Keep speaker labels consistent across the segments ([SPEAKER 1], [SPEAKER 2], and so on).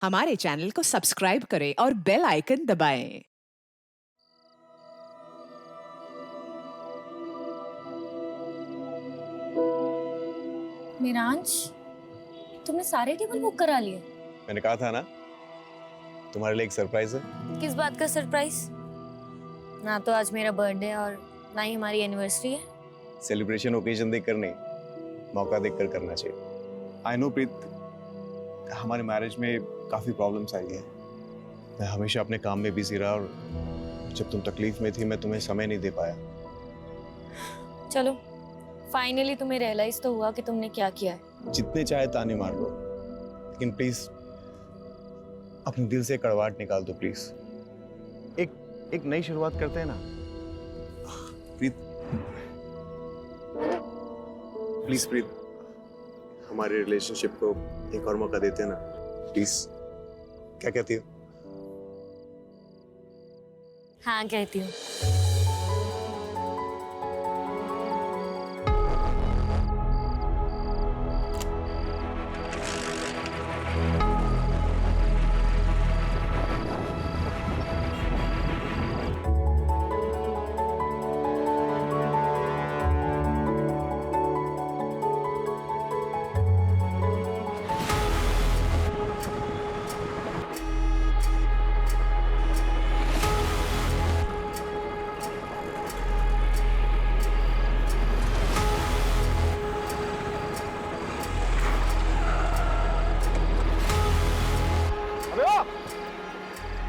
[SPEAKER 1] हमारे चैनल को सब्सक्राइब करें और बेल आइकन दबाएं।
[SPEAKER 2] मिरांश, तुमने सारे टेबल बुक करा लिए?
[SPEAKER 3] मैंने कहा था ना, तुम्हारे लिए एक सरप्राइज है।
[SPEAKER 2] किस बात का सरप्राइज? ना तो आज मेरा बर्थडे और ना ही हमारी एनिवर्सरी है।
[SPEAKER 3] सेलिब्रेशन ओकेजन देखकर नहीं, मौका देखकर करना चाहिए। आई नो प्रीत, हमारे मैरिज में काफी प्रॉब्लम्स आई हैं। मैं हमेशा अपने काम में बिजी रहा और जब तुम तकलीफ में थी मैं तुम्हें समय नहीं दे पाया।
[SPEAKER 2] चलो, फाइनली तुम्हें रियलाइज तो हुआ कि तुमने क्या किया है।
[SPEAKER 3] जितने चाहे ताने मार लो, लेकिन प्लीज अपने दिल से कड़वाहट निकाल दो प्लीज। एक नई शुरुआत करते हैं ना प्रीत। प्लीज प्रीत, हमारे रिलेशनशिप को एक और मौका देते हैं ना प्लीज। क्या कहती हो?
[SPEAKER 2] हाँ, कहती हूँ।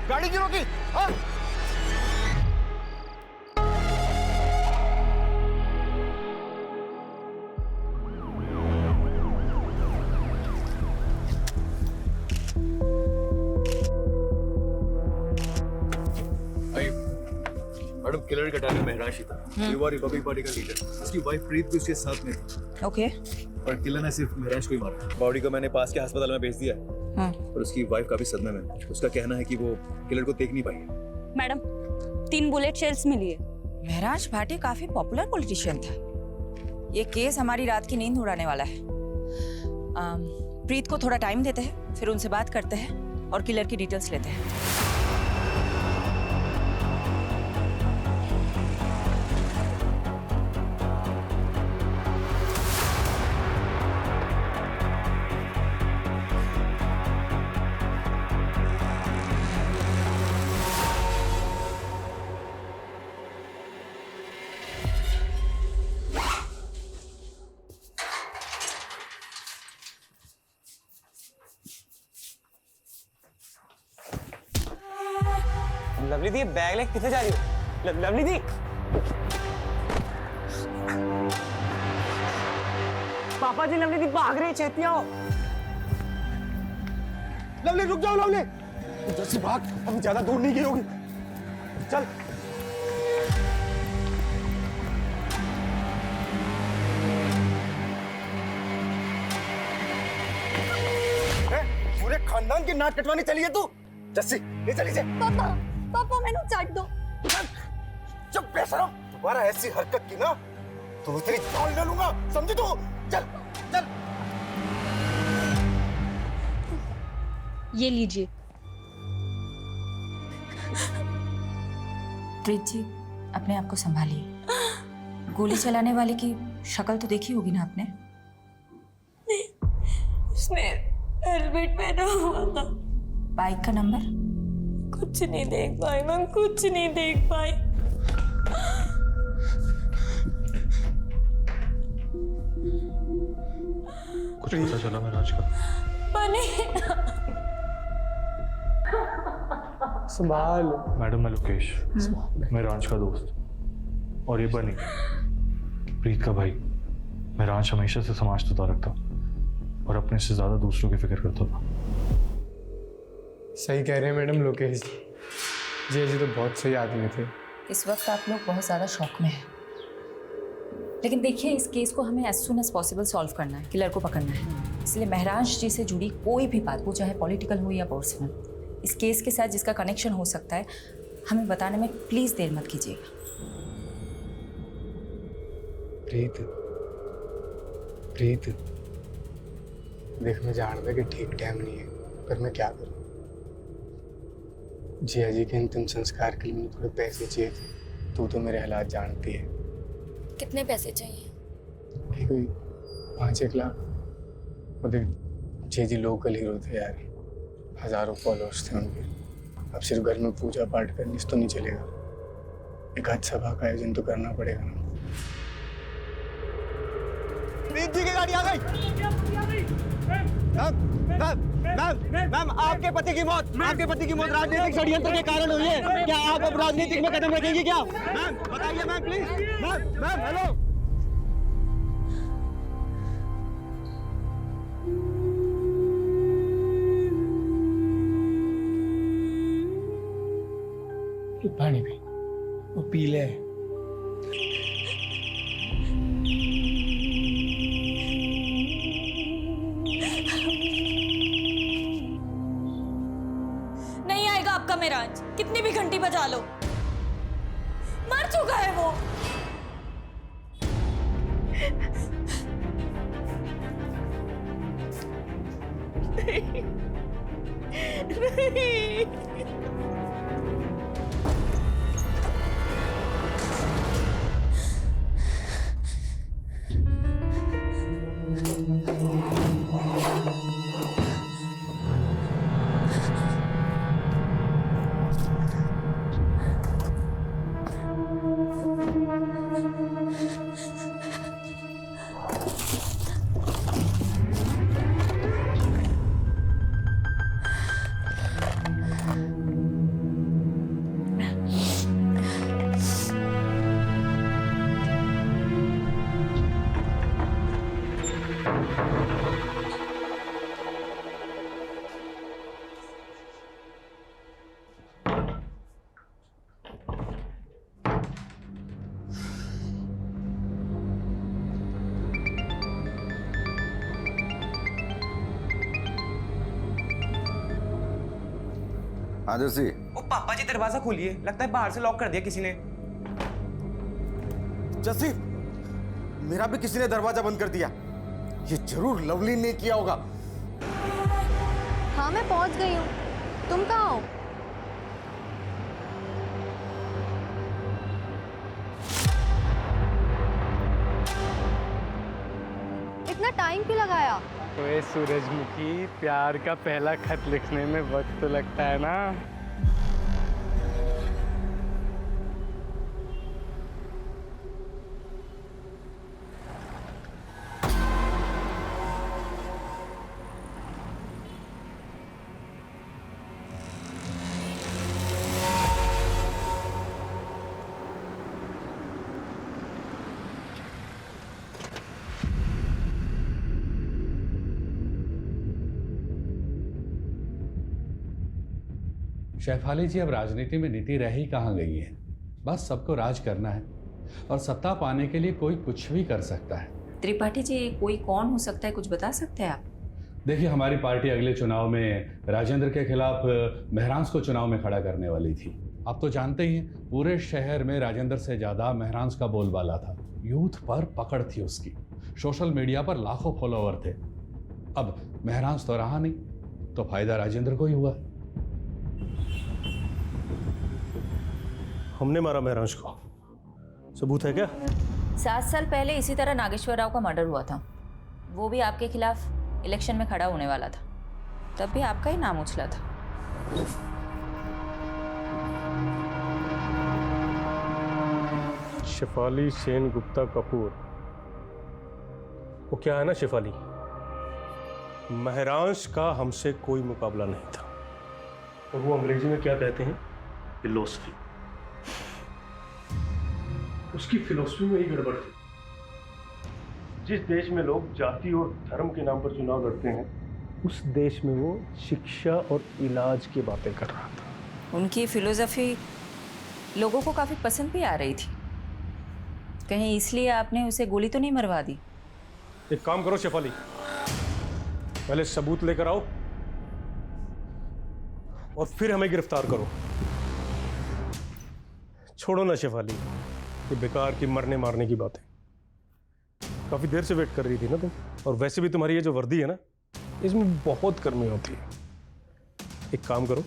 [SPEAKER 3] गाड़ी क्यों रोकी? हाँ?
[SPEAKER 4] मैडम, किलर का टाइम महराज ही था। ये वाली रिपब्लिक पार्टी का लीडर, उसकी वाइफ प्रीत भी उसके साथ में थी।
[SPEAKER 5] ओके।
[SPEAKER 4] पर किलर ने सिर्फ महराज को ही मारा। बॉडी को मैंने पास के अस्पताल में भेज दिया है। और उसकी वाइफ काफी सदमे में। उसका कहना है कि वो किलर को देख नहीं पाई है।
[SPEAKER 5] मैडम, 3 बुलेट शेल्स मिली है। महराज भाटी काफी पॉपुलर पॉलिटिशियन था। ये केस हमारी रात की नींद उड़ाने वाला है। प्रीत को थोड़ा टाइम देते हैं, फिर उनसे बात करते हैं और किलर की डिटेल्स लेते हैं।
[SPEAKER 6] लवली दी, बैग लेके किथे जा रही हो? लवली दी, पापा जी, लवली दी भाग रही है, छेती आओ।
[SPEAKER 3] लवली रुक जाओ, लवली इधर से भाग, हम ज्यादा दूर नहीं गई होगी। चल। पूरे खानदान की नाक कटवाने चली है तू? जस्सी, ले चली से।
[SPEAKER 2] पापा मैंने चाट दो।
[SPEAKER 3] चुप बेशरम, दोबारा ऐसी हरकत की ना तो तेरी जान ले लूंगा, समझी तू? चल चल।
[SPEAKER 2] ये लीजिए।
[SPEAKER 5] प्रीत जी, अपने आप को संभालिए। गोली चलाने वाले की शक्ल तो देखी होगी ना आपने?
[SPEAKER 2] उसने हेलमेट पहना हुआ था।
[SPEAKER 5] बाइक का नंबर?
[SPEAKER 2] कुछ नहीं देख पाई मैं, कुछ नहीं देख पाई।
[SPEAKER 4] कुछ पता चला महराज का?
[SPEAKER 7] संभाल।
[SPEAKER 4] मैडम, मैं लोकेश, मैं रांच का दोस्त, और ये बनी प्रीत का भाई। मैं रांच हमेशा से समाज तो रखता और अपने से ज्यादा दूसरों की फिक्र करता था।
[SPEAKER 7] सही कह रहे हैं मैडम लोकेश जी जी तो बहुत सही आदमी थे।
[SPEAKER 5] इस वक्त आप लोग बहुत ज़्यादा शॉक में हैं, लेकिन देखिए इस केस को हमें as soon as possible solve करना है, किलर को पकड़ना है। इसलिए महराज जी से जुड़ी कोई भी बात, वो चाहे पॉलिटिकल हो या पर्सनल, इस केस के साथ जिसका कनेक्शन हो सकता है, हमें बताने में प्लीज़ देर मत कीजिएगा।
[SPEAKER 7] प्रीत, प्रीत देख, मैं जानता कि ठीक टाइम नहीं है, पर मैं क्या करूं? जिया जी के अंतिम संस्कार के लिए मुझे थोड़े पैसे चाहिए थे। तू तो मेरे हालात जानती है।
[SPEAKER 2] कितने पैसे चाहिए?
[SPEAKER 7] ये कोई 5-1 लाख। और देख, जिया जी लोकल हीरो थे यार, हजारों फॉलोअर्स थे उनके। अब सिर्फ घर में पूजा पाठ करने से तो नहीं चलेगा, एक आध सभा का आयोजन तो करना पड़ेगा ना।
[SPEAKER 6] प्रीत जी की गाड़ी आ गई। मैम, आपके पति की मौत राजनीतिक षड्यंत्र के कारण हुई है। क्या आप अब राजनीतिक में कदम रखेंगी क्या? मैम बताइए मैम, प्लीज। Ma'am hello.
[SPEAKER 7] पानी पी, वो पी ले।
[SPEAKER 2] नहीं आएगा आपका मेराज, कितनी भी घंटी बजा लो। मर चुका है वो। नहीं।
[SPEAKER 8] हाँ जैसी।
[SPEAKER 6] ओ पापा जी, दरवाजा खोलिए, लगता है बाहर से लॉक कर दिया किसी ने।
[SPEAKER 8] जसी, मेरा भी किसी ने दरवाजा बंद कर दिया। ये जरूर लवली ने किया होगा।
[SPEAKER 9] हाँ मैं पहुंच गई हूँ, तुम कहाँ हो? इतना टाइम क्यों लगाया?
[SPEAKER 7] ओए सूरजमुखी, प्यार का पहला खत लिखने में वक्त तो लगता है ना।
[SPEAKER 10] शेफाली जी, अब राजनीति में नीति रह ही कहाँ गई है। बस सबको राज करना है और सत्ता पाने के लिए कोई कुछ भी कर सकता है।
[SPEAKER 5] त्रिपाठी जी, कोई कौन हो सकता है, कुछ बता सकते हैं आप?
[SPEAKER 10] देखिए, हमारी पार्टी अगले चुनाव में राजेंद्र के खिलाफ महरांस को चुनाव में खड़ा करने वाली थी। आप तो जानते ही हैं, पूरे शहर में राजेंद्र से ज़्यादा महरांस का बोलबाला था। यूथ पर पकड़ थी उसकी, सोशल मीडिया पर लाखों फॉलोवर थे। अब महरांस तो रहा नहीं, तो फायदा राजेंद्र को ही हुआ।
[SPEAKER 11] हमने मारा महरांश को, सबूत है क्या?
[SPEAKER 5] 7 साल पहले इसी तरह नागेश्वर राव का मर्डर हुआ था। वो भी आपके खिलाफ इलेक्शन में खड़ा होने वाला था, तब भी आपका ही नाम उछला था।
[SPEAKER 11] शेफाली सेन गुप्ता कपूर, वो क्या है ना शेफाली, महरांश का हमसे कोई मुकाबला नहीं था। और वो अंग्रेजी में क्या कहते हैं, फिलॉसफी। उसकी फिलॉसफी में ही गड़बड़ थी। जिस देश में लोग जाति और धर्म के नाम पर चुनाव लड़ते हैं, उस देश में वो शिक्षा और इलाज की बातें कर रहा था।
[SPEAKER 5] उनकी फिलोसफी लोगों को काफ़ी पसंद भी आ रही थी। कहीं इसलिए आपने उसे गोली तो नहीं मरवा दी?
[SPEAKER 11] एक काम करो शेफाली, पहले सबूत लेकर आओ और फिर हमें गिरफ्तार करो। छोड़ो ना शेफाली, ये बेकार की मरने मारने की बातें। काफी देर से वेट कर रही थी ना तुम, और वैसे भी तुम्हारी ये जो वर्दी है ना, इसमें बहुत गर्मी होती है। एक काम करो,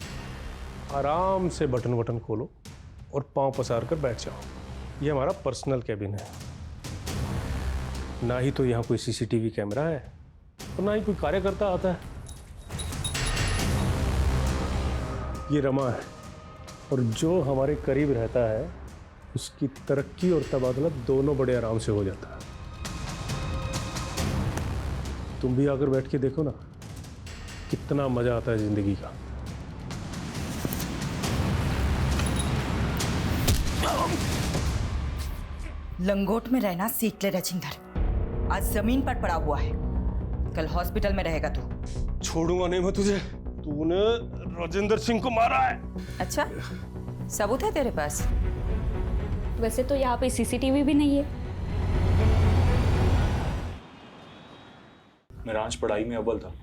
[SPEAKER 11] आराम से बटन वटन खोलो और पांव पसार कर बैठ जाओ। ये हमारा पर्सनल कैबिन है। ना ही तो यहाँ कोई सीसीटीवी कैमरा है और ना ही कोई कार्यकर्ता आता है। ये रमा है और जो हमारे करीब रहता है उसकी तरक्की और तबादला दोनों बड़े आराम से हो जाता है। तुम भी आकर बैठ के देखो ना, कितना मजा आता है जिंदगी का।
[SPEAKER 5] लंगोट में रहना सीख ले राजेंद्र, आज जमीन पर पड़ा हुआ है, कल हॉस्पिटल में रहेगा तू।
[SPEAKER 11] छोड़ूंगा नहीं मैं तुझे। तूने राजेंद्र सिंह को मारा है।
[SPEAKER 5] अच्छा, सबूत है तेरे पास?
[SPEAKER 2] वैसे तो यहाँ पे सीसीटीवी भी नहीं है।
[SPEAKER 4] मेरांश पढ़ाई में अव्वल था,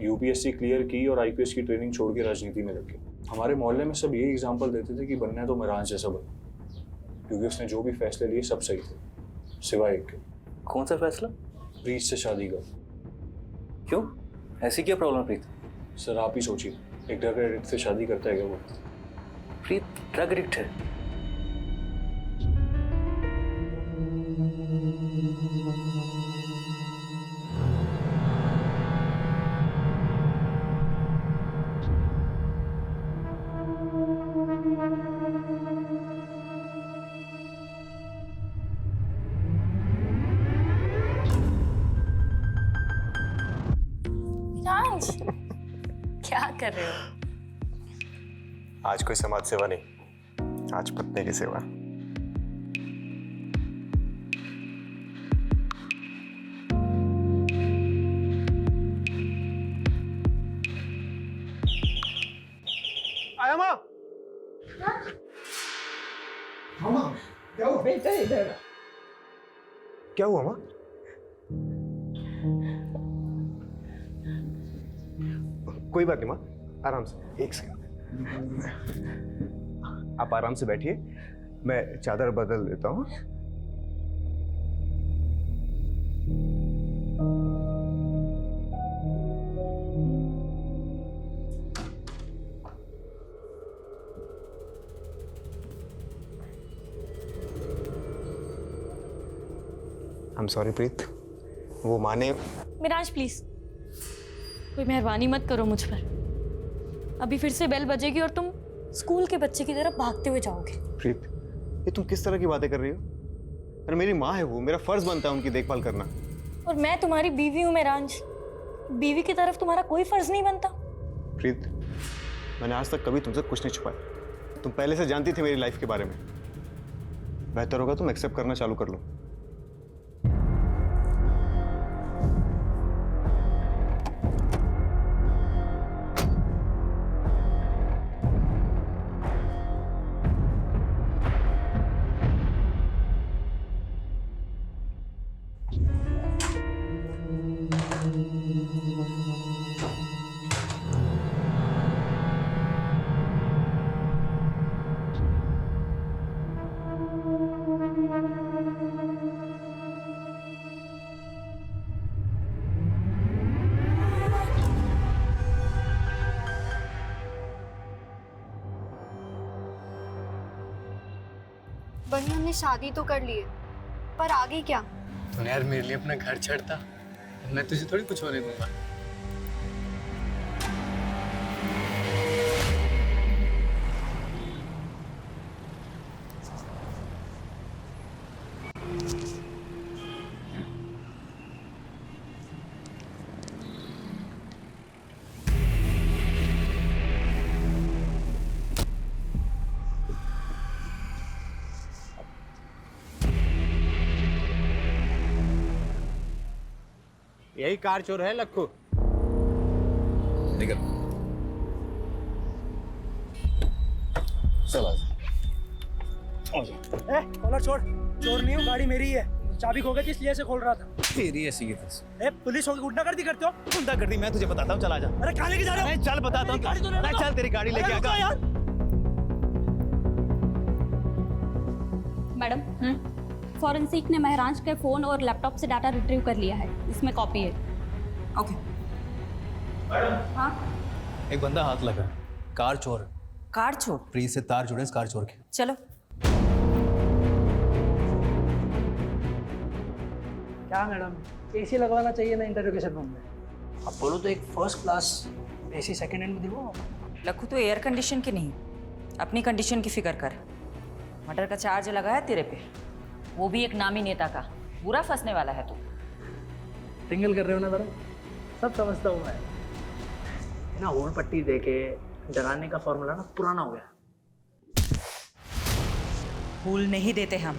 [SPEAKER 4] यूपीएससी क्लियर की और आईपीएस की ट्रेनिंग छोड़ के राजनीति में लग गया। हमारे मोहल्ले में सब यही एग्जाम्पल देते थे कि बनना है तो मेरांश जैसा बन, क्योंकि उसने जो भी फैसले लिए सब सही थे सिवाय एक के।
[SPEAKER 12] कौन सा फैसला?
[SPEAKER 4] प्रीत से शादी का।
[SPEAKER 12] क्यों, ऐसी क्या प्रॉब्लम प्रीत?
[SPEAKER 4] सर आप ही सोचिए, एक ड्रग एडिक्ट से शादी करता है क्या वो?
[SPEAKER 12] प्रीत ड्रग एडिक्ट है?
[SPEAKER 2] क्या कर रहे हो?
[SPEAKER 3] आज कोई समाज सेवा नहीं, आज पत्नी की सेवा।
[SPEAKER 6] आया माँ। मामा क्या हुआ? बेटा इधर। क्या हुआ माँ? कोई बात नहीं माँ, आराम से। एक सेकंड, आप आराम से बैठिए, मैं चादर बदल देता हूँ। आई एम सॉरी प्रीत, वो माने।
[SPEAKER 2] मिराज प्लीज, कोई मेहरबानी मत करो मुझ पर। अभी फिर से बेल बजेगी और तुम स्कूल के बच्चे की तरह भागते हुए जाओगे।
[SPEAKER 3] प्रीत, ये तुम किस तरह की बातें कर रही हो? अरे मेरी माँ है वो, मेरा फर्ज बनता है उनकी देखभाल करना।
[SPEAKER 2] और मैं तुम्हारी बीवी हूँ मेरांश, बीवी की तरफ तुम्हारा कोई फर्ज नहीं बनता?
[SPEAKER 3] प्रीत, मैंने आज तक कभी तुमसे कुछ नहीं छुपाया। तुम पहले से जानती थी मेरी लाइफ के बारे में। बेहतर होगा तुम एक्सेप्ट करना चालू कर लो।
[SPEAKER 9] बनी हमने शादी तो कर ली है, पर आगे क्या?
[SPEAKER 7] तूने यार मेरे लिए अपना घर छाड़ता, मैं तुझे थोड़ी कुछ होने दूंगा।
[SPEAKER 6] यही कार चोर है लक्कू।
[SPEAKER 12] निकल। चल
[SPEAKER 6] कॉलर छोड़, चोर नहीं हूँ, गाड़ी मेरी है। चाबी खो गई थी इसलिए से खोल रहा था।
[SPEAKER 12] तेरी ऐसी है।
[SPEAKER 6] पुलिस होगी गुंडागर्दी करते हो?
[SPEAKER 12] गुंडागर्दी मैं तुझे बताता हूँ, चल आजा।
[SPEAKER 6] अरे कहाँ लेके जा रहे हो?
[SPEAKER 12] चल बताता हूँ, चल तेरी गाड़ी लेके आगा।
[SPEAKER 6] यार
[SPEAKER 13] मैडम, फॉरेंसिक ने मेहरांश के फोन और लैपटॉप से डाटा रिट्रीव कर लिया है, इसमें कॉपी है।
[SPEAKER 5] ओके।
[SPEAKER 12] एक बंदा हाथ लगा, कार चोर है,
[SPEAKER 5] कार चोर?
[SPEAKER 12] प्रीत से तार जुड़े इस कार चोर के।
[SPEAKER 5] चलो।
[SPEAKER 14] क्या मैडम, एसी लगवाना चाहिए ना इंटरोगेशन रूम में? आप बोलो तो एक first class AC second hand में दिलवाओ।
[SPEAKER 5] लखू तो एयर कंडीशन की नहीं, अपनी कंडीशन की फिक्र कर। मर्डर का चार्ज लगाया तेरे पे, वो भी एक नामी नेता का। बुरा फंसने वाला है तू।
[SPEAKER 14] सिंगल कर रहे हो ना मैडम, सब समझता हूँ मैं। ना होल पट्टी देके डराने का फॉर्मूला ना पुराना हो गया।
[SPEAKER 5] फूल नहीं देते हम,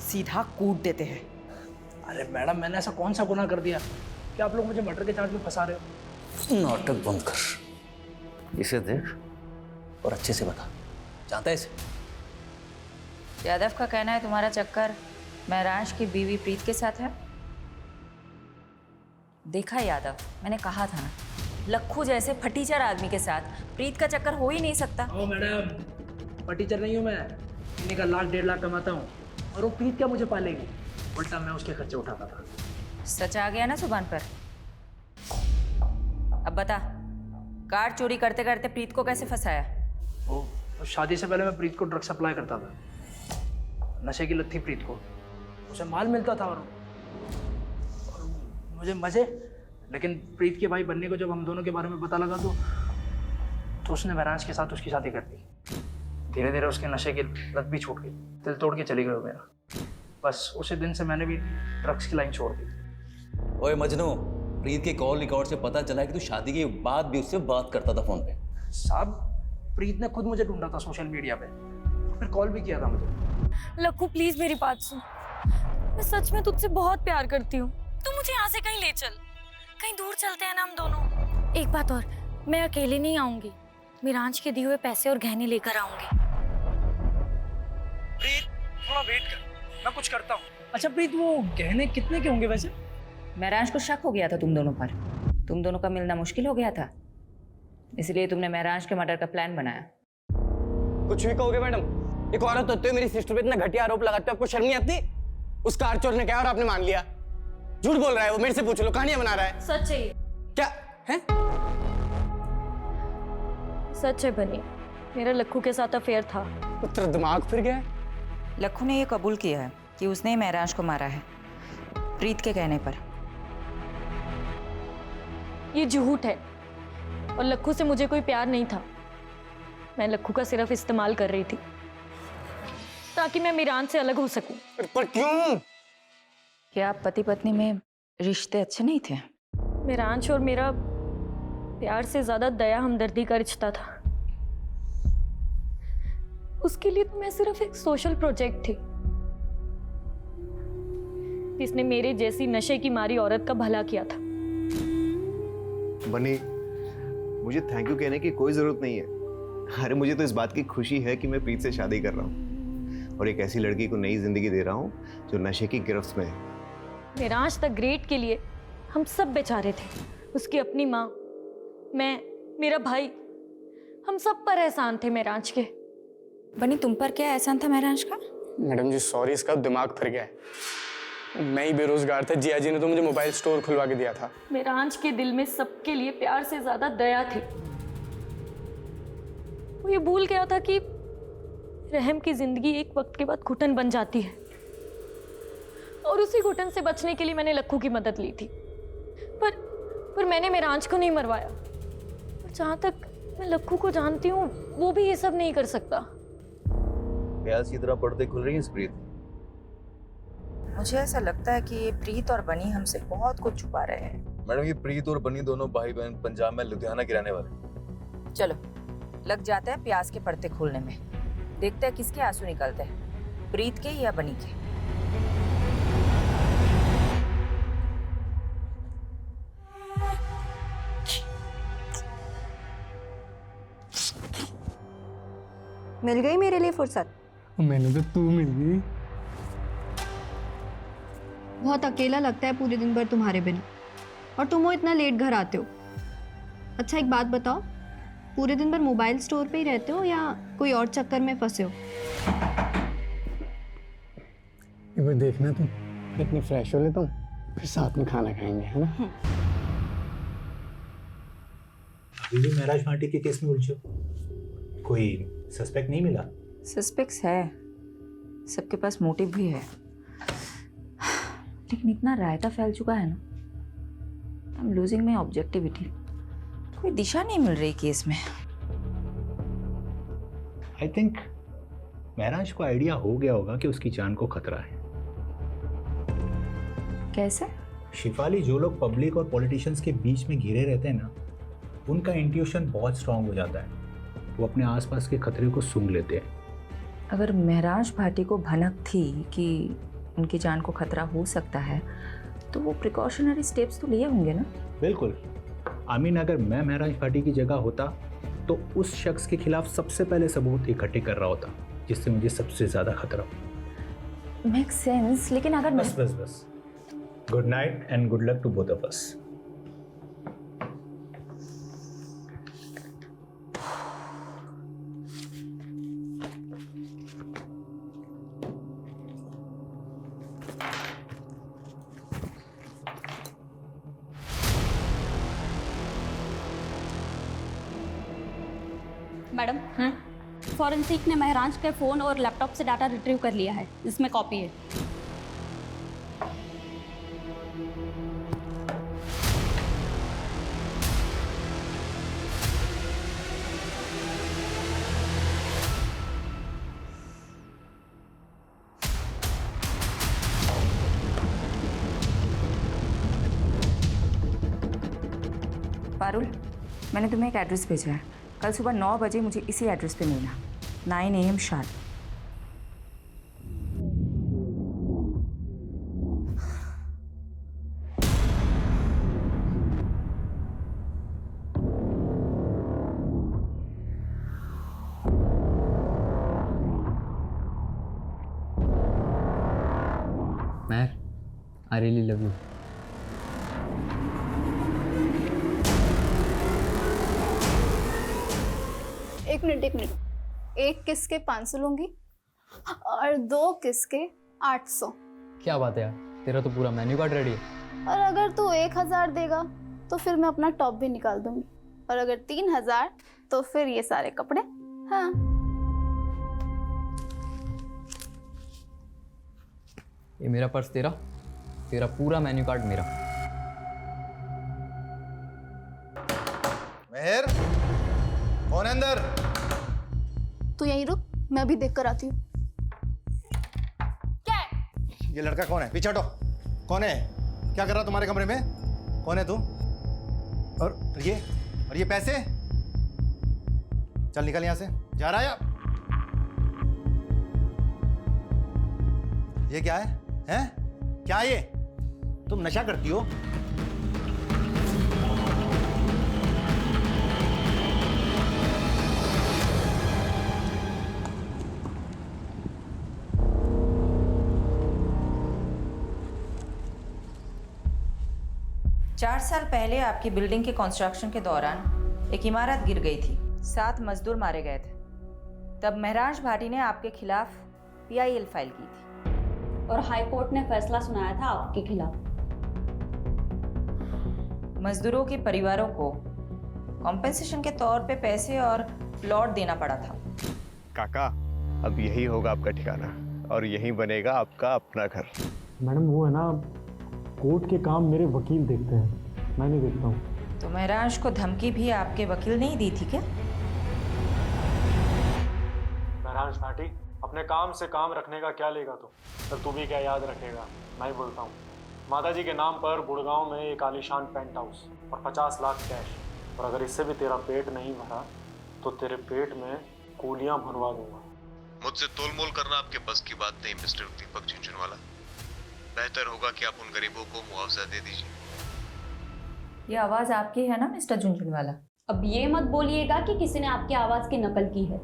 [SPEAKER 5] सीधा कूट देते हैं।
[SPEAKER 14] अरे मैडम, मैंने ऐसा कौन सा गुनाह कर दिया कि आप लोग मुझे मर्डर के चार्ज में फंसा रहे हो?
[SPEAKER 12] नाटक बंद कर, इसे देख और अच्छे से बता, जानता है इसे?
[SPEAKER 5] यादव का कहना है तुम्हारा चक्कर महराज की बीवी प्रीत के साथ है। देखा यादव, मैंने कहा था ना, लखू जैसे फटीचर आदमी के साथ प्रीत का चक्कर हो ही नहीं सकता।
[SPEAKER 14] ओ मैडम, फटीचर नहीं हूँ मैं, महीने का 1,00,000-1,50,000 कमाता हूँ। और वो प्रीत क्या मुझे पालेगी? उल्टा मैं उसके खर्चे उठाता था।
[SPEAKER 5] सच आ गया ना जुबान पर। अब बता, कार चोरी करते करते प्रीत को कैसे फंसाया?
[SPEAKER 14] तो शादी से पहले मैं प्रीत को ड्रग सप्लाई करता था। नशे की लत थी प्रीत को, उसे माल मिलता था और मुझे मजे। लेकिन प्रीत के भाई बनने को जब हम दोनों के बारे में पता लगा तो उसने महराज के साथ उसकी शादी कर दी। धीरे धीरे उसके नशे की लत भी छूट गई, दिल तोड़ के चली गई वो मेरा। बस उसी दिन से मैंने भी ड्रग्स की लाइन छोड़ दी।
[SPEAKER 12] ओए मजनू, प्रीत के कॉल रिकॉर्ड से पता चला कि तू शादी के बाद भी उससे बात करता था फोन पे।
[SPEAKER 14] साहब, प्रीत ने खुद मुझे ढूंढा था सोशल मीडिया पे, फिर कॉल भी किया था मुझे।
[SPEAKER 2] लखू प्लीज मेरी बात सुन, मैं सच में तुझसे बहुत प्यार करती हूँ। तू मुझे यहाँ से कहीं ले चल, कहीं दूर चलते हैं ना हम दोनों। एक बात और, मैं अकेले नहीं आऊंगी, मिरांज के दिए हुए पैसे और गहने लेकर आऊंगी।
[SPEAKER 14] प्रीत, थोड़ा वेट कर, मैं कुछ करता हूँ। अच्छा प्रीत, वो गहने कितने के होंगे वैसे?
[SPEAKER 5] महराज को शक हो गया था तुम दोनों पर, तुम दोनों का मिलना मुश्किल हो गया था, इसलिए तुमने महराज के मर्डर का प्लान बनाया।
[SPEAKER 6] कुछ भी कहोगे मैडम, एक औरत होते हुए मेरी सिस्टर पे इतना घटिया आरोप लगाते हो, आपको शर्म नहीं आती? उस कार चोर ने कहा और आपने मान लिया। झूठ बोल रहा है वो, मेरे से पूछ लो, कहानियां बना रहा है।
[SPEAKER 2] सच है ये।
[SPEAKER 6] क्या है?
[SPEAKER 2] सच है बनी, मेरा लखू के साथ अफेयर था।
[SPEAKER 6] तेरा दिमाग फिर गया?
[SPEAKER 5] लखू ने ये कबूल किया है कि उसने महराज को मारा है, प्रीत के कहने पर।
[SPEAKER 2] ये झूठ है और लखू से मुझे कोई प्यार नहीं था। मैं लखू का सिर्फ इस्तेमाल कर रही थी ताकि मैं मिरान से अलग हो सकूं।
[SPEAKER 6] पर क्यों?
[SPEAKER 5] क्या आप पति पत्नी में रिश्ते अच्छे नहीं थे?
[SPEAKER 2] मिरांश और मेरा प्यार से ज्यादा दया हमदर्दी का रिश्ता था। उसके लिए तो मैं सिर्फ एक सोशल प्रोजेक्ट थी जिसने मेरे जैसी नशे की मारी औरत का भला किया था।
[SPEAKER 3] बनी, मुझे थैंक यू कहने की कोई जरूरत नहीं है। अरे मुझे तो इस बात की खुशी है कि मैं प्रीत से शादी कर रहा हूँ और एक ऐसी लड़की को नई जिंदगी दे रहा हूँ जो नशे की गिरफ्त में है।
[SPEAKER 2] मिरांश द ग्रेट के लिए हम सब बेचारे थे। उसकी अपनी माँ, मैं, मेरा भाई, हम सब पर एहसान थे मिरांश के।
[SPEAKER 5] बनी, तुम पर क्या एहसान था महराज का?
[SPEAKER 7] मैडम जी सॉरी, इसका दिमाग फिर गया है। मैं ही बेरोजगार था, जिया जी ने तो मुझे मोबाइल स्टोर खुलवा के दिया था।
[SPEAKER 2] मिरांश के दिल में सबके लिए प्यार से ज्यादा दया थी। वो ये भूल गया था कि रहम की जिंदगी एक वक्त के बाद घुटन बन जाती है और उसी घुटन से बचने के लिए मैंने लखू की मदद ली थी। पर मैंने मिरांश को नहीं मरवाया। और जहां तक मैं लखू को जानती हूँ, वो भी ये सब नहीं कर सकता।
[SPEAKER 12] प्याज की तरह पर्दे खुल रही है इस प्रीत।
[SPEAKER 5] मुझे ऐसा लगता है कि ये प्रीत और बनी हमसे बहुत कुछ छुपा रहे हैं।
[SPEAKER 12] मैडम, ये प्रीत और बनी दोनों भाई बहन पंजाब में लुधियाना के रहने वाले।
[SPEAKER 5] चलो लग जाते हैं प्याज के पर्दे खोलने में। देखते हैं किसके आंसू निकलते हैं, प्रीत के या बनी के।
[SPEAKER 9] मिल गई मेरे लिए फुर्सत?
[SPEAKER 7] मैंने तो तू मिल गई।
[SPEAKER 9] बहुत अकेला लगता है पूरे दिन भर तुम्हारे बिना, और तुम वो इतना लेट घर आते हो। अच्छा एक बात बताओ, पूरे दिन भर मोबाइल स्टोर पे ही रहते हो या कोई और चक्कर में फंसे हो?
[SPEAKER 7] एक बार देखना तुम, इतनी फ्रेश हो ले तुम, फिर साथ में खाना खाएंगे, है ना?
[SPEAKER 15] अभी भी महराज पार्टी के केस में उलझे हो? कोई सस्पेक्ट नहीं मिला?
[SPEAKER 5] सस्पेक्ट्स है, सबके पास मोटिव भी है, लेकिन इतना रायता फैल चुका है ना, I am losing my objectivity. कोई दिशा नहीं मिल रही केस में।
[SPEAKER 15] आई थिंक महराज को आइडिया हो गया होगा कि उसकी जान को खतरा है।
[SPEAKER 5] कैसे?
[SPEAKER 15] शिफाली, जो लोग पब्लिक और पॉलिटिशियंस के बीच में घिरे रहते हैं ना, उनका इंट्यूशन बहुत स्ट्रांग हो जाता है। वो अपने आसपास के खतरे को सूंघ लेते हैं।
[SPEAKER 5] अगर महराज भाटी को भनक थी कि उनकी जान को खतरा हो सकता है, तो वो प्रिकॉशनरी स्टेप्स तो लिए होंगे ना?
[SPEAKER 15] बिल्कुल। आमीन, अगर मैं महराज भाटी की जगह होता तो उस शख्स के खिलाफ सबसे पहले सबूत इकट्ठे कर रहा होता जिससे मुझे सबसे ज्यादा खतरा हो।
[SPEAKER 5] मेक सेंस, लेकिन अगर
[SPEAKER 15] बस good night and good luck to both of us.
[SPEAKER 13] Madam, forensic ने महराज के फ़ोन और लैपटॉप से डाटा रिट्रीव कर लिया है, इसमें कॉपी है।
[SPEAKER 5] पारुल, मैंने तुम्हें एक एड्रेस भेजा है। कल सुबह 9 बजे मुझे इसी एड्रेस पे मिलना, 9 AM sharp.
[SPEAKER 6] Mehar, I really love you.
[SPEAKER 16] एक मिनट, एक किस के 500 लूंगी और 2 किस के 800।
[SPEAKER 6] क्या बात है यार, तेरा तो पूरा मेन्यू कार्ड रेडी है।
[SPEAKER 16] और अगर तू 1000 देगा तो फिर मैं अपना टॉप भी निकाल दूंगी, और अगर 3000 तो फिर ये सारे कपड़े। हाँ,
[SPEAKER 6] ये मेरा पर्स तेरा, तेरा पूरा मेन्यू कार्ड मेरा।
[SPEAKER 8] मेहर, कौन है अंदर?
[SPEAKER 16] तू यहीं रुक, मैं अभी देख कर आती हूँ। क्या है?
[SPEAKER 8] ये लड़का कौन है? पीछे हटो। कौन है? क्या कर रहा तुम्हारे कमरे में? कौन है तू? और ये पैसे? चल निकल यहाँ से। जा रहा है? ये क्या है? हैं? क्या ये? तुम नशा करती हो?
[SPEAKER 5] चार साल पहले आपकी बिल्डिंग के कंस्ट्रक्शन के दौरान एक इमारत गिर गई थी, 7 मजदूर मारे गए थे। तब महराज भाटी ने आपके खिलाफ PIL फाइल की थी
[SPEAKER 13] और हाई कोर्ट ने फैसला सुनाया था आपके खिलाफ।
[SPEAKER 5] मजदूरों के परिवारों को कॉम्पेंसेशन के तौर पे पैसे और प्लॉट देना पड़ा था।
[SPEAKER 3] काका, अब यही होगा आपका ठिकाना और यही बनेगा आपका अपना घर।
[SPEAKER 4] मैडम, वो है ना, कोर्ट के काम मेरे वकील देखते हैं, मैं नहीं देखता हूँ।
[SPEAKER 5] तो महराज को धमकी भी आपके वकील ने ही दी थी क्या?
[SPEAKER 4] महराज भाटी, अपने काम से काम रखने का क्या लेगा तो? पर तू भी क्या याद रखेगा? मैं ही बोलता हूँ, माता जी के नाम पर गुड़गांव में एक आलीशान पेंट हाउस और 50 लाख कैश, और अगर इससे भी तेरा पेट नहीं भरा तो तेरे पेट में कूलियाँ भरवा दूंगा।
[SPEAKER 3] मुझसे तोलमोल करना आपके बस की बात नहीं मिस्टर दीपक झुंझुनवाला। बेहतर होगा कि आप उन गरीबों को मुआवजा दे दीजिए।
[SPEAKER 5] ये आवाज आपकी है ना मिस्टर झुंझुनवाला?
[SPEAKER 13] अब ये मत बोलिएगा कि किसी ने आपकी आवाज की नकल की है।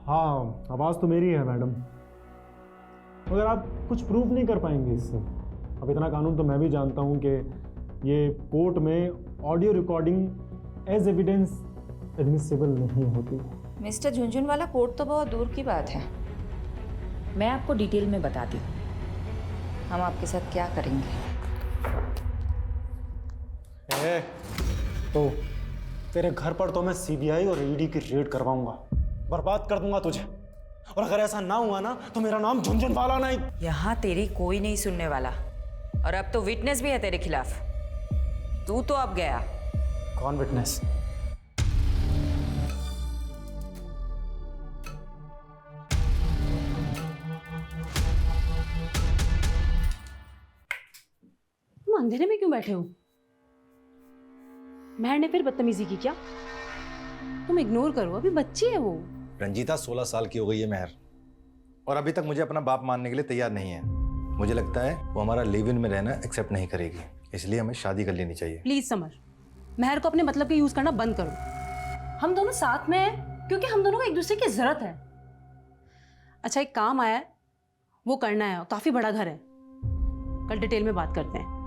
[SPEAKER 4] हाँ, आवाज़ तो मेरी है मैडम, मगर आप कुछ प्रूव नहीं कर पाएंगे इससे। अब इतना कानून तो मैं भी जानता हूँ कि ये कोर्ट में audio recording as evidence admissible नहीं होती।
[SPEAKER 5] मिस्टर झुंझुनवाला, कोर्ट तो बहुत दूर की बात है, मैं आपको डिटेल में बताती हूँ। हम आपके साथ क्या करेंगे।
[SPEAKER 11] तो तेरे घर पर तो मैं सीबीआई और ईडी की रेड करवाऊंगा, बर्बाद कर दूंगा तुझे। और अगर ऐसा ना हुआ ना तो मेरा नाम झुनझुनवाला नहीं।
[SPEAKER 5] यहाँ तेरी कोई नहीं सुनने वाला, और अब तो विटनेस भी है तेरे खिलाफ। तू तो अब गया।
[SPEAKER 11] कौन विटनेस?
[SPEAKER 17] तुम अंधेरे में क्यों बैठे हो? महर ने फिर बदतमीजी की क्या? तुम इग्नोर करो, अभी बच्ची है वो।
[SPEAKER 8] रंजीता 16 साल की हो गई है महर, और अभी तक मुझे अपना बाप मानने के लिए तैयार नहीं है। मुझे लगता है वो हमारा लिव इन में रहना एक्सेप्ट नहीं करेगी, इसलिए हमें शादी कर लेनी चाहिए।
[SPEAKER 17] प्लीज समर, महर को अपने मतलब के यूज करना बंद करो। हम दोनों साथ में हैं क्योंकि हम दोनों को एक दूसरे की जरूरत है। अच्छा, एक काम आया है, वो करना है, काफी बड़ा घर है। कल डिटेल में बात करते हैं।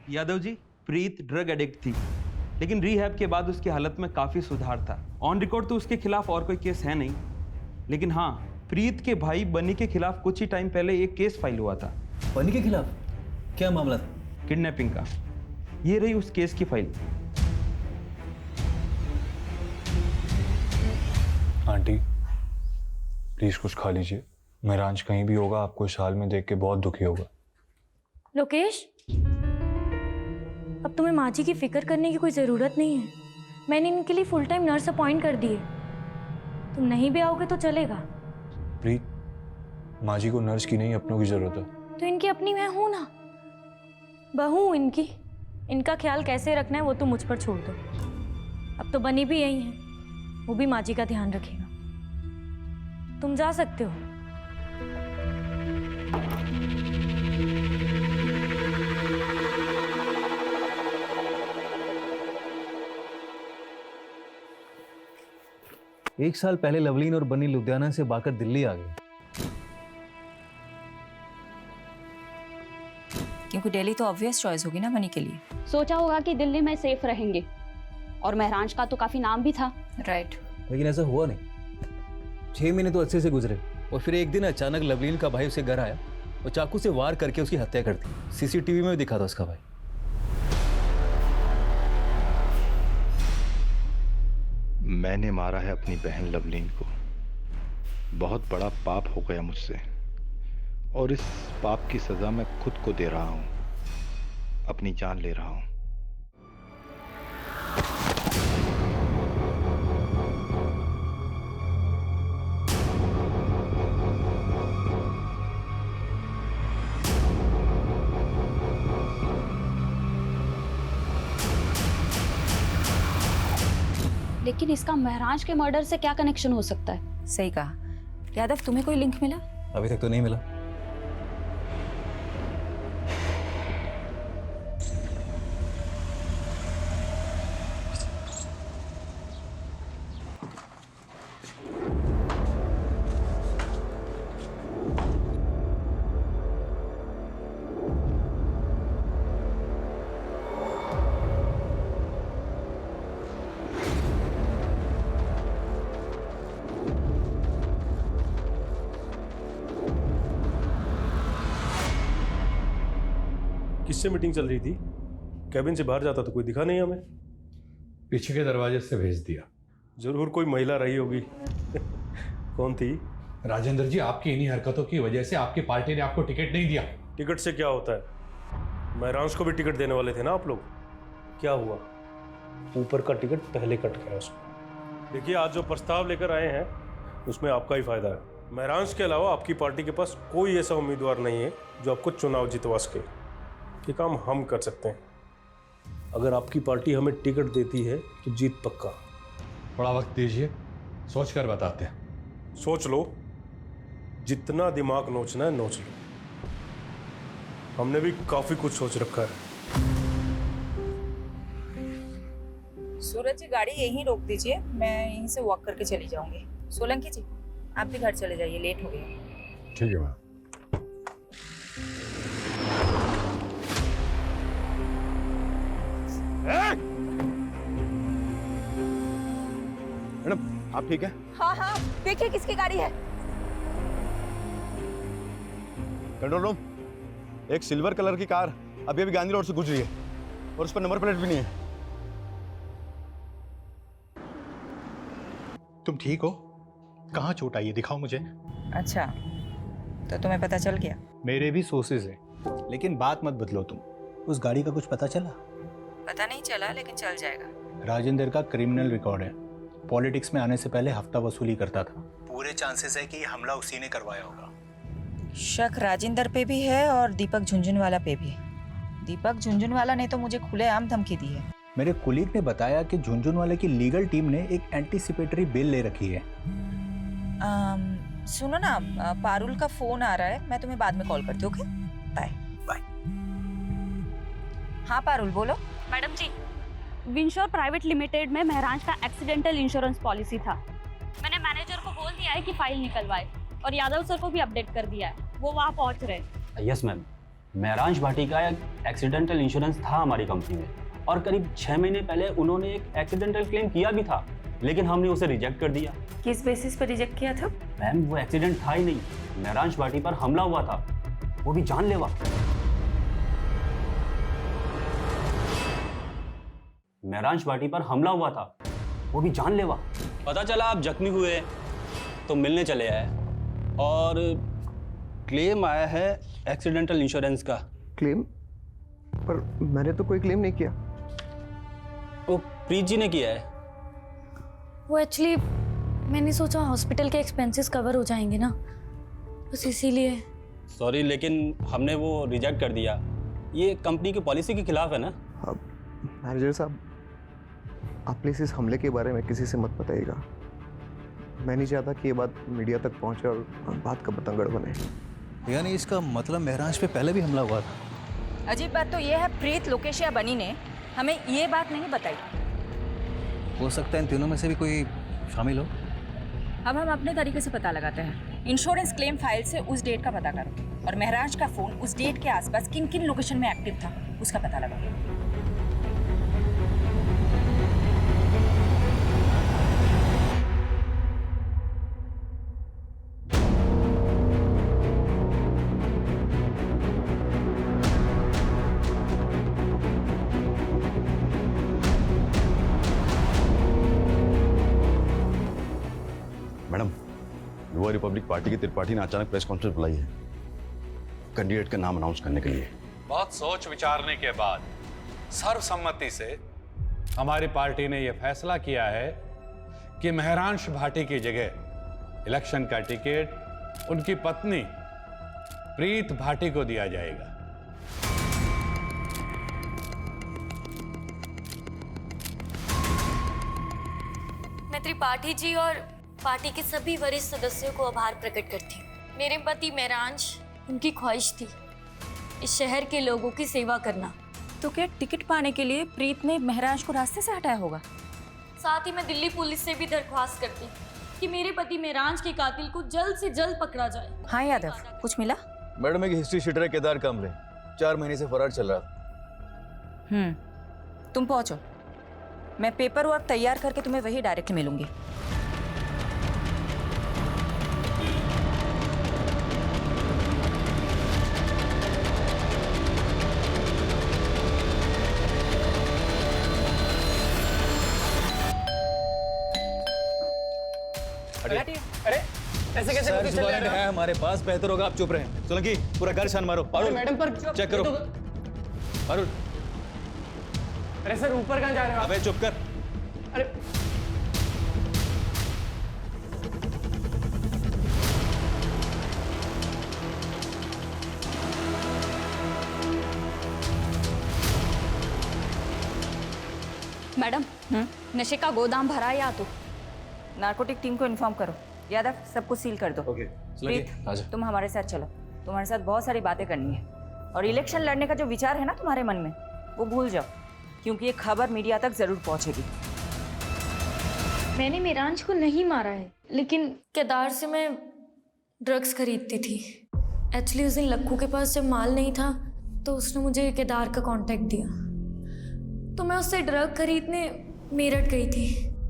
[SPEAKER 18] यादव जी, प्रीत ड्रग एडिक्ट थी, लेकिन रिहैब के बाद उसकी हालत में काफी सुधार था। ऑन रिकॉर्ड तो उसके खिलाफ और कोई केस है नहीं, लेकिन हाँ, प्रीत के भाई बनी के खिलाफ कुछ ही टाइम पहले एक केस फाइल हुआ था।
[SPEAKER 12] बनी के खिलाफ क्या मामला था?
[SPEAKER 18] किडनैपिंग का। ये रही उस केस की फाइल।
[SPEAKER 4] आंटी प्लीज कुछ खा लीजिए। महरांज कहीं भी होगा, आपको इस हाल में देख के बहुत दुखी होगा।
[SPEAKER 2] लोकेश, अब तुम्हें माँ जी की फिक्र करने की कोई ज़रूरत नहीं है। मैंने इनके लिए फुल टाइम नर्स अपॉइंट कर दी है। तुम नहीं भी आओगे तो चलेगा।
[SPEAKER 4] प्रीत, माँ जी को नर्स की नहीं, अपनों की जरूरत है।
[SPEAKER 2] तो इनकी अपनी मैं हूं ना, बहू हूं इनकी। इनका ख्याल कैसे रखना है वो तो मुझ पर छोड़ दो। अब तो बनी भी यही है, वो भी माँ जी का ध्यान रखेगा। तुम जा सकते हो।
[SPEAKER 12] एक साल पहले लवलीन और बनी लुधियाना से भागकर दिल्ली आ गई,
[SPEAKER 5] क्योंकि दिल्ली तो ऑब्वियस चॉइस होगी ना बनी के लिए।
[SPEAKER 13] सोचा होगा कि दिल्ली में सेफ रहेंगे, और महरांज का तो काफी नाम भी था।
[SPEAKER 5] राइट।
[SPEAKER 12] लेकिन ऐसा हुआ नहीं। 6 महीने तो अच्छे से गुजरे, और फिर एक दिन अचानक लवलीन का भाई उसे घर आया और चाकू से वार करके उसकी हत्या कर दी। सीसीटीवी में भी दिखा था उसका भाई।
[SPEAKER 19] मैंने मारा है अपनी बहन लवलीन को। बहुत बड़ा पाप हो गया मुझसे, और इस पाप की सजा मैं खुद को दे रहा हूं। अपनी जान ले रहा हूं।
[SPEAKER 13] लेकिन इसका महरांज के मर्डर से क्या कनेक्शन हो सकता है?
[SPEAKER 5] सही कहा। यादव, तुम्हें कोई लिंक मिला?
[SPEAKER 12] अभी तक तो नहीं मिला।
[SPEAKER 11] किससे मीटिंग चल रही थी? कैबिन से बाहर जाता तो कोई दिखा नहीं हमें।
[SPEAKER 10] पीछे के दरवाजे से भेज दिया।
[SPEAKER 11] जरूर कोई महिला रही होगी। कौन थी?
[SPEAKER 10] राजेंद्र जी, आपकी इन्हीं हरकतों की वजह से आपकी पार्टी ने आपको टिकट नहीं दिया।
[SPEAKER 11] टिकट से क्या होता है? महरांज को भी टिकट देने वाले थे ना आप लोग। क्या हुआ? ऊपर का टिकट पहले कट गया उसको। देखिए, आज जो प्रस्ताव लेकर आए हैं उसमें आपका ही फायदा है। महरांज के अलावा आपकी पार्टी के पास कोई ऐसा उम्मीदवार नहीं है जो आपको चुनाव जितवा सके। ये काम हम कर सकते हैं। अगर आपकी पार्टी हमें टिकट देती है तो जीत पक्का।
[SPEAKER 10] थोड़ा वक्त दीजिए, सोच कर बताते हैं।
[SPEAKER 11] सोच लो, जितना दिमाग नोचना है नोच लो। हमने भी काफी कुछ सोच रखा है।
[SPEAKER 5] सूरज जी, गाड़ी यहीं रोक दीजिए, मैं यहीं से वॉक करके चली जाऊंगी। सोलंकी जी, आप भी घर चले जाइए, लेट हो गया।
[SPEAKER 8] ठीक है मैम।
[SPEAKER 3] मैडम आप ठीक है?
[SPEAKER 5] हाँ हाँ, देखिए किसकी गाड़ी है।
[SPEAKER 3] कंट्रोल रूम, एक सिल्वर कलर की कार अभी अभी गांधी रोड से गुजरी है और उस पर नंबर प्लेट भी नहीं है।
[SPEAKER 15] तुम ठीक हो? कहाँ चोट आई है, दिखाओ मुझे।
[SPEAKER 5] अच्छा, तो तुम्हें पता चल गया?
[SPEAKER 15] मेरे भी सोर्सेज हैं, लेकिन बात मत बदलो तुम। उस गाड़ी का कुछ पता चला?
[SPEAKER 5] पता नहीं चला, लेकिन चल जाएगा।
[SPEAKER 15] राजेंद्र का क्रिमिनल रिकॉर्ड है। पॉलिटिक्स में आने से पहले हफ्ता वसूली करता था। पूरे चांसेस है कि ये हमला उसी ने करवाया होगा।
[SPEAKER 5] शक राजेंद्र पे भी है और दीपक झुंझुनवाला पे भी। दीपक झुंझुनवाला ने तो मुझे खुलेआम धमकी दी है।
[SPEAKER 15] मेरे कुलीग ने बताया कि झुंझुनवाले की लीगल टीम ने एक एंटीसिपेटरी बेल ले रखी है।
[SPEAKER 5] सुनो ना, पारुल का फोन आ रहा है, मैं तुम्हें बाद में कॉल करती हूँ। Okay, bye bye. हाँ पारुल, बोलो।
[SPEAKER 13] Madam ji, Winsure private limited में महराज का एक्सीडेंटल इंश्योरेंस पॉलिसी था। मैंने मैनेजर को बोल दिया है कि फाइल निकलवाए और यादव सर को भी अपडेट कर दिया है, वो वहाँ पहुँच रहे हैं।
[SPEAKER 20] यस मैम, महराज भाटी का एक एक्सीडेंटल इंश्योरेंस था हमारी कंपनी में और करीब 6 महीने पहले उन्होंने एक एक्सीडेंटल क्लेम किया भी था, लेकिन हमने उसे रिजेक्ट कर दिया।
[SPEAKER 5] किस बेसिस पर रिजेक्ट किया था?
[SPEAKER 20] मैम वो एक्सीडेंट था ही नहीं, महराज भाटी पर हमला हुआ था, वो भी जानलेवा। महराज भाटी पर हमला हुआ था, वो भी जानलेवा। पता चला आप जख्मी हुए तो मिलने चले आए और क्लेम आया है एक्सीडेंटल इंश्योरेंस का।
[SPEAKER 3] क्लेम? पर मैंने तो कोई क्लेम नहीं किया।
[SPEAKER 20] वो प्रीत जी ने किया है।
[SPEAKER 2] वो एक्चुअली मैंने सोचा हॉस्पिटल के एक्सपेंसेस कवर हो जाएंगे ना, बस इसीलिए।
[SPEAKER 20] सॉरी, लेकिन हमने वो रिजेक्ट कर दिया। ये कंपनी की पॉलिसी के खिलाफ है ना।
[SPEAKER 3] मैनेजर साहब, आप प्लीज इस हमले के बारे में किसी से मत बताइएगा। मैं नहीं चाहता कि ये बात मीडिया तक पहुंचे और बात का बतंगड़ बने।
[SPEAKER 12] यानी इसका मतलब महराज पे पहले भी हमला हुआ था।
[SPEAKER 5] अजीब बात तो ये है, प्रीत, लोकेश या बनी ने हमें ये बात नहीं बताई।
[SPEAKER 12] हो सकता है इन तीनों में से भी कोई शामिल हो।
[SPEAKER 5] अब हम अपने तरीके से पता लगाते हैं। इंश्योरेंस क्लेम फाइल से उस डेट का पता करो और महराज का फोन उस डेट के आसपास किन किन लोकेशन में एक्टिव था उसका पता लगाओ।
[SPEAKER 3] मैडम, युवा रिपब्लिक पार्टी की त्रिपाठी ने अचानक प्रेस कॉन्फ्रेंस बुलाई है कैंडिडेट का नाम अनाउंस करने के लिए।
[SPEAKER 10] बहुत सोच विचारने के बाद सर्वसम्मति से हमारी पार्टी ने यह फैसला किया है कि महरांश भाटी की जगह इलेक्शन का टिकट उनकी पत्नी प्रीत भाटी को दिया जाएगा।
[SPEAKER 2] मैं त्रिपाठी जी और पार्टी के सभी वरिष्ठ सदस्यों को आभार प्रकट करती हूँ। मेरे पति महरांश, उनकी ख्वाहिश थी इस शहर के लोगों की सेवा करना।
[SPEAKER 5] तो क्या टिकट पाने के लिए प्रीत ने महराज को रास्ते से हटाया होगा?
[SPEAKER 2] साथ ही मैं दिल्ली पुलिस से भी दरख्वास्त करती कि मेरे पति महराज के कातिल को जल्द से जल्द पकड़ा जाए।
[SPEAKER 5] हाँ यादव, कुछ मिला?
[SPEAKER 12] मैडम, एक हिस्ट्री शीटर है केदार कामले, 4 महीने से फरार चल रहा था।
[SPEAKER 5] तुम पहुंचो, मैं पेपर वर्क तैयार करके तुम्हें वही डायरेक्ट मिलूंगी।
[SPEAKER 6] अरे ऐसे कैसे
[SPEAKER 12] सर्च वारंट है हमारे पास, बेहतर होगा आप चुप रहें। सोलंकी, पूरा घर छान मारो। पारुल,
[SPEAKER 6] मैडम पर
[SPEAKER 12] चेक करो। पारुल,
[SPEAKER 6] अरे सर ऊपर कहाँ जा रहे हो?
[SPEAKER 12] अबे चुप कर।
[SPEAKER 6] अरे
[SPEAKER 13] मैडम, नशे का गोदाम भरा या तो?
[SPEAKER 5] नार्कोटिक टीम को इन्फॉर्म करो। यादव, सब कुछ सील कर दो।
[SPEAKER 12] ओके,
[SPEAKER 5] तुम हमारे साथ चलो, तुम्हारे साथ बहुत सारी बातें करनी है। और इलेक्शन लड़ने का जो विचार है ना तुम्हारे मन में, वो भूल जाओ, क्योंकि ये खबर मीडिया तक जरूर पहुंचेगी।
[SPEAKER 2] मैंने महराज को नहीं मारा है। लेकिन केदार से मैं ड्रग्स खरीदती थी। एक्चुअली उस दिन लक्कू के पास जब माल नहीं था तो उसने मुझे केदार का कांटेक्ट दिया, तो मैं उससे ड्रग खरीदने मेरठ गई थी।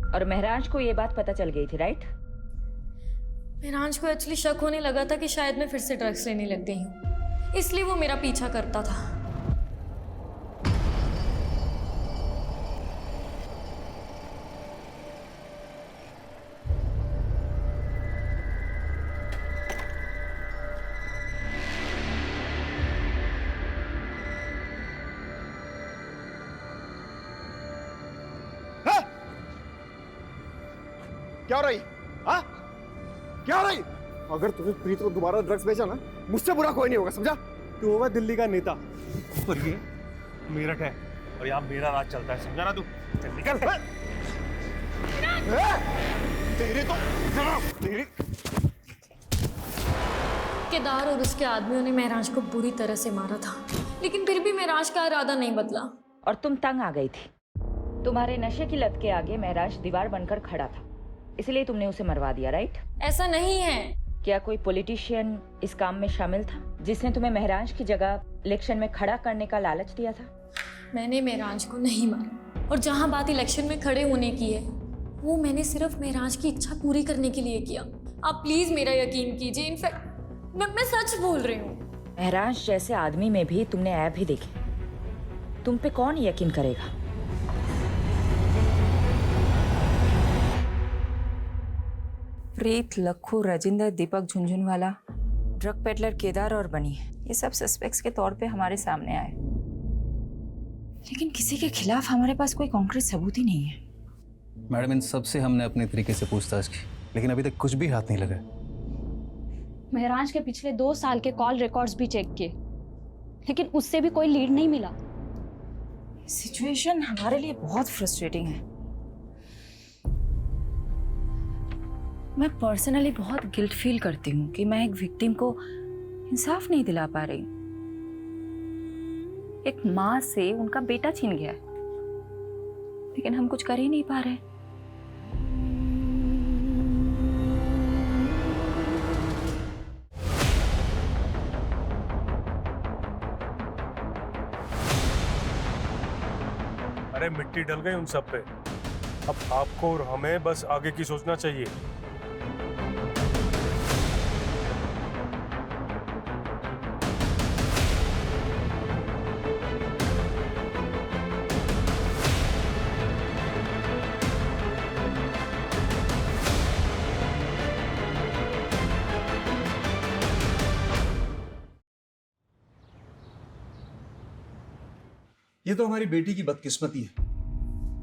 [SPEAKER 5] और महराज को ये बात पता चल गई थी, राइट?
[SPEAKER 2] महराज को एक्चुअली शक होने लगा था कि शायद मैं फिर से ड्रग्स लेने लग गई हूँ, इसलिए वो मेरा पीछा करता था।
[SPEAKER 3] क्या हो रही? हाँ? क्या हो रही? अगर तुमने प्रीत को दोबारा ड्रग्स बेचा ना, मुझसे बुरा कोई नहीं होगा, समझा?
[SPEAKER 11] तू होगा दिल्ली का नेता और ये मेरठ है और यहाँ मेरा राज चलता है, समझा ना तू? चल निकल।
[SPEAKER 3] तेरे तो तेरे
[SPEAKER 2] केदार और उसके आदमियों ने महराज को बुरी तरह से मारा था, लेकिन फिर भी महराज का इरादा नहीं बदला।
[SPEAKER 5] और तुम तंग आ गई थी। तुम्हारे नशे की लत के आगे महराज दीवार बनकर खड़ा था, इसलिए तुमने उसे मरवा दिया, राइट?
[SPEAKER 2] ऐसा नहीं है।
[SPEAKER 5] क्या कोई पॉलिटिशियन इस काम में शामिल था जिसने तुम्हें महराज की जगह इलेक्शन में खड़ा करने का लालच दिया था?
[SPEAKER 2] मैंने महराज को नहीं मारा, और जहाँ बात इलेक्शन में खड़े होने की है वो मैंने सिर्फ महराज की इच्छा पूरी करने के लिए किया। आप प्लीज मेरा यकीन कीजिए, इनफैक्ट मैं सच बोल रही हूँ।
[SPEAKER 5] महराज जैसे आदमी में भी तुमने ऐप ही देखे, तुम पे कौन यकीन करेगा? प्रीत, लक्खू, राजेंद्र, दीपक झुंझुनवाला, ड्रग पेडलर केदार और बनी, ये सब सस्पेक्ट्स के तौर पे हमारे सामने आए, लेकिन किसी के खिलाफ हमारे पास कोई कॉन्क्रीट सबूत ही नहीं है।
[SPEAKER 12] मैडम, इन सब से हमने अपने तरीके से पूछताछ की, लेकिन अभी तक कुछ भी हाथ नहीं लगा।
[SPEAKER 13] महराज के पिछले 2 साल के कॉल रिकॉर्ड्स भी चेक किए, लेकिन उससे भी कोई लीड नहीं मिला।
[SPEAKER 5] सिचुएशन हमारे लिए बहुत फ्रस्ट्रेटिंग है। मैं पर्सनली बहुत गिल्ट फील करती हूँ कि मैं एक विक्टिम को इंसाफ नहीं दिला पा रही। एक माँ से उनका बेटा छीन गया है, लेकिन हम कुछ कर ही नहीं पा रहे।
[SPEAKER 11] अरे मिट्टी डल गई उन सब पे, अब आपको और हमें बस आगे की सोचना चाहिए।
[SPEAKER 21] ये तो हमारी बेटी की बदकिस्मती है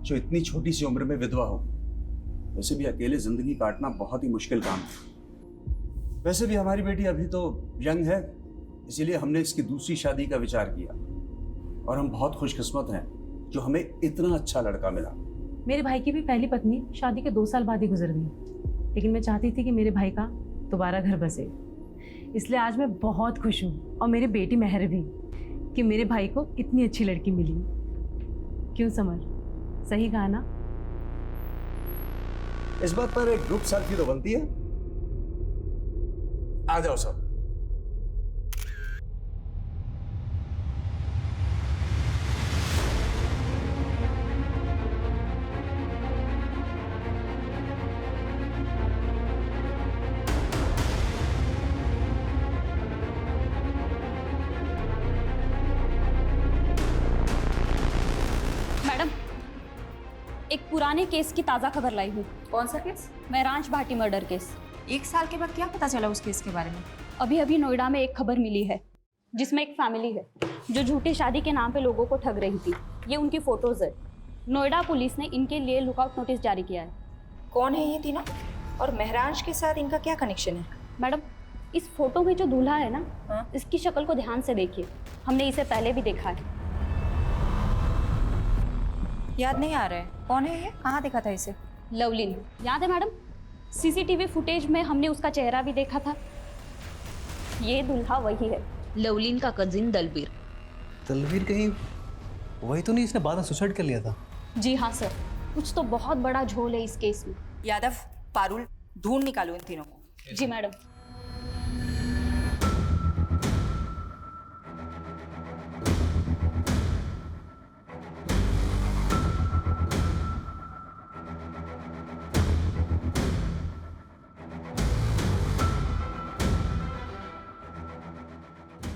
[SPEAKER 21] जो इतनी छोटी सी उम्र में विधवा हो। वैसे भी अकेले जिंदगी काटना बहुत ही मुश्किल काम है। वैसे भी हमारी बेटी अभी तो यंग है, इसीलिए हमने इसकी दूसरी शादी का विचार किया, और हम बहुत खुशकिस्मत हैं जो हमें इतना अच्छा लड़का मिला।
[SPEAKER 17] मेरे भाई की भी पहली पत्नी शादी के 2 साल बाद ही गुजर गई, लेकिन मैं चाहती थी कि मेरे भाई का दोबारा घर बसे, इसलिए आज मैं बहुत खुश हूँ, और मेरी बेटी मेहर भी, कि मेरे भाई को इतनी अच्छी लड़की मिली। क्यों समर, सही कहा ना?
[SPEAKER 21] इस बात पर एक ग्रुप सेल्फी तो बनती है। आ जाओ सब।
[SPEAKER 13] मैडम, एक पुराने केस की ताज़ा खबर लाई हूँ।
[SPEAKER 5] कौन सा केस?
[SPEAKER 13] महराज भाटी मर्डर केस।
[SPEAKER 5] 1 साल के बाद क्या पता चला उस केस के बारे में?
[SPEAKER 13] अभी अभी नोएडा में एक खबर मिली है जिसमें एक फैमिली है जो झूठी शादी के नाम पे लोगों को ठग रही थी। ये उनकी फोटोज है। नोएडा पुलिस ने इनके लिए लुकआउट नोटिस जारी किया है।
[SPEAKER 5] कौन है ये तीनों, और महराज के साथ इनका क्या कनेक्शन है?
[SPEAKER 13] मैडम, इस फोटो में जो दूल्हा है ना, इसकी शक्ल को ध्यान से देखिए। हमने इसे पहले भी देखा है।
[SPEAKER 5] याद नहीं आ रहा है, कौन है ये? कहाँ देखा था इसे?
[SPEAKER 13] लवलीन, याद है मैडम? सीसीटीवी फुटेज में हमने उसका चेहरा भी देखा था। ये दूल्हा वही है,
[SPEAKER 17] लवलीन का कजिन दलबीर।
[SPEAKER 12] दलबीर कहीं वही तो नहीं इसने बाद में सुसाइड कर लिया था?
[SPEAKER 13] जी हाँ सर, कुछ तो बहुत बड़ा झोल है इस केस में।
[SPEAKER 5] यादव, पारुल, ढूंढ निकालो इन तीनों को।
[SPEAKER 13] जी मैडम।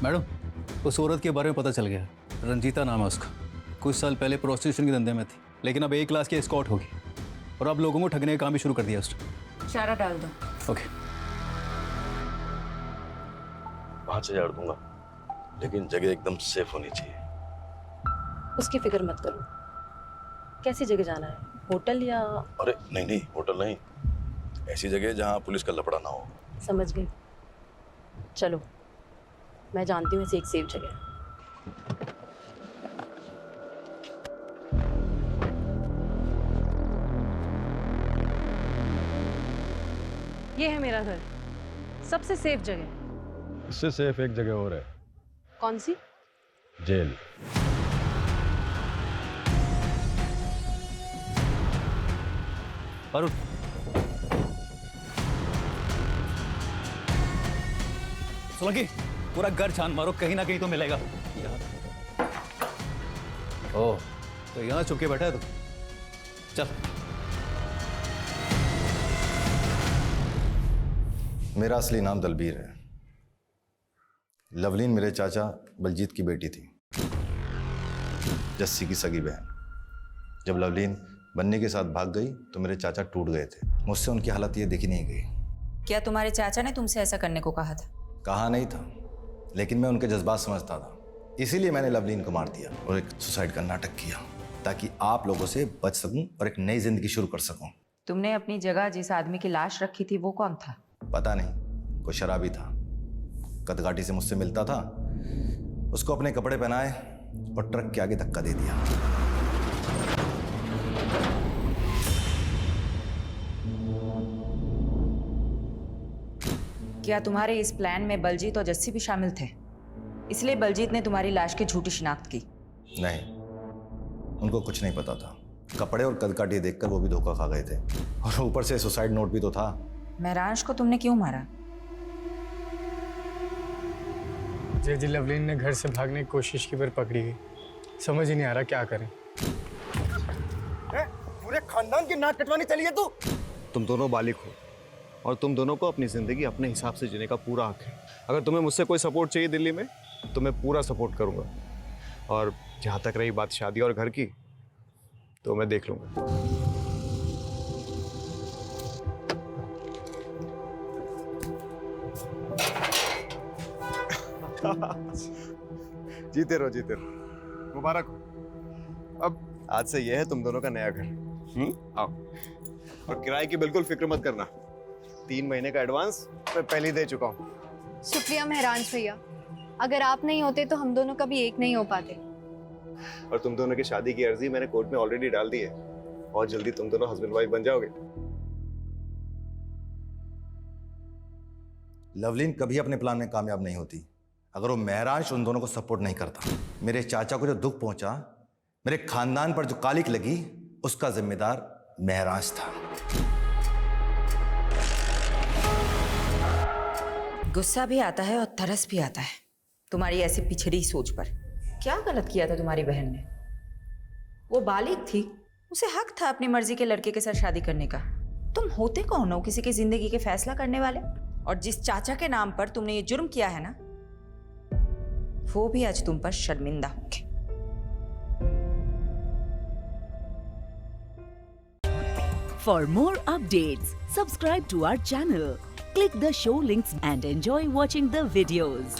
[SPEAKER 12] मैडम, उस औरत के बारे में पता चल गया। रंजीता नाम है उसका। कुछ साल पहले प्रोस्टिट्यूशन के धंधे में थी, लेकिन अब A क्लास की एस्कॉर्ट होगी और अब लोगों को ठगने का काम भी शुरू कर दिया उसने।
[SPEAKER 5] चारा डाल दो।
[SPEAKER 12] ओके।
[SPEAKER 1] 5,000 दूंगा, लेकिन जगह एकदम सेफ होनी चाहिए।
[SPEAKER 17] उसकी फिक्र मत करो। कैसी जगह जाना है, होटल या?
[SPEAKER 1] अरे नहीं नहीं, होटल नहीं, ऐसी जगह जहाँ पुलिस का लफड़ा ना हो।
[SPEAKER 17] समझ गई। चलो, मैं जानती हूँ ऐसी एक सेफ जगह। ये है मेरा घर, सबसे सेफ जगह।
[SPEAKER 19] इससे सेफ एक जगह और है।
[SPEAKER 17] कौन सी?
[SPEAKER 19] जेल।
[SPEAKER 12] अरुण, सोलंकी, पूरा घर छान मारो, कहीं ना कहीं तो मिलेगा। ओह, तो यहाँ छुप के बैठा है तू? चल।
[SPEAKER 8] मेरा असली नाम दलबीर है। लवलीन मेरे चाचा बलजीत की बेटी थी, जस्सी की सगी बहन। जब लवलीन बन्नी के साथ भाग गई तो मेरे चाचा टूट गए थे। मुझसे उनकी हालत ये देखी नहीं गई।
[SPEAKER 5] क्या तुम्हारे चाचा ने तुमसे ऐसा करने को कहा था?
[SPEAKER 8] कहा नहीं था, लेकिन मैं उनके जज्बात समझता था। इसीलिए मैंने लवलीन को मार दिया और एक सुसाइड का नाटक किया, ताकि आप लोगों से बच सकूं और एक नई जिंदगी शुरू कर सकूं।
[SPEAKER 5] तुमने अपनी जगह जिस आदमी की लाश रखी थी वो कौन था?
[SPEAKER 8] पता नहीं, कोई शराबी था, कदकाठी से मुझसे मिलता था। उसको अपने कपड़े पहनाए और ट्रक के आगे धक्का दे दिया।
[SPEAKER 5] क्या तुम्हारे इस प्लान में बलजीत और जस्सी भी शामिल थे? इसलिए बलजीत ने तुम्हारी लाश की झूठी शिनाख्त की?
[SPEAKER 8] नहीं, उनको कुछ नहीं पता था। कपड़े और कदकाठी देखकर वो भी धोखा खा गए थे, और ऊपर से सुसाइड नोट भी तो था।
[SPEAKER 5] महराज को तुमने क्यों मारा?
[SPEAKER 7] जी लवलीन ने घर से भागने की कोशिश की पर पकड़ी गई। समझ ही नहीं आ रहा क्या करें।
[SPEAKER 3] पूरे खानदान की नाक कटवानी चली है तू। तुम दोनों बालिग हो और तुम दोनों को अपनी जिंदगी अपने हिसाब से जीने का पूरा हक है। अगर तुम्हें मुझसे कोई सपोर्ट चाहिए दिल्ली में तो मैं पूरा सपोर्ट करूंगा, और जहां तक रही बात शादी और घर की तो मैं देख लूंगा। जीते रहो, जीते रहो, मुबारक हो। अब आज से यह है तुम दोनों का नया घर। आओ, और किराए की बिल्कुल फिक्र मत करना। 3 महीने का एडवांस मैं पहले दे चुका हूँ।
[SPEAKER 9] शुक्रिया महराज भैया, अगर आप नहीं होते तो हम दोनों कभी एक नहीं हो पाते।
[SPEAKER 3] और तुम दोनों की शादी की अर्जी मैंने कोर्ट में ऑलरेडी डाल दी है, और जल्दी तुम दोनों हस्बैंड वाइफ बन जाओगे।
[SPEAKER 8] लवलीन कभी अपने प्लान में कामयाब नहीं होती अगर वो महराज उन दोनों को सपोर्ट नहीं करता। मेरे चाचा को जो दुख पहुंचा, मेरे खानदान पर जो कालिक लगी, उसका जिम्मेदार महराज था।
[SPEAKER 5] गुस्सा भी आता है और तरस भी आता है तुम्हारी ऐसी पिछड़ी सोच पर। क्या गलत किया था तुम्हारी बहन ने? वो बालिग थी, उसे हक था अपनी मर्जी के लड़के के साथ शादी करने का। तुम होते कौन हो किसी की जिंदगी के फैसला करने वाले? और जिस चाचा के नाम पर तुमने ये जुर्म किया है ना, वो भी आज तुम पर शर्मिंदा होंगे।
[SPEAKER 22] For more updates, subscribe to our channel, click the show links and enjoy watching the videos.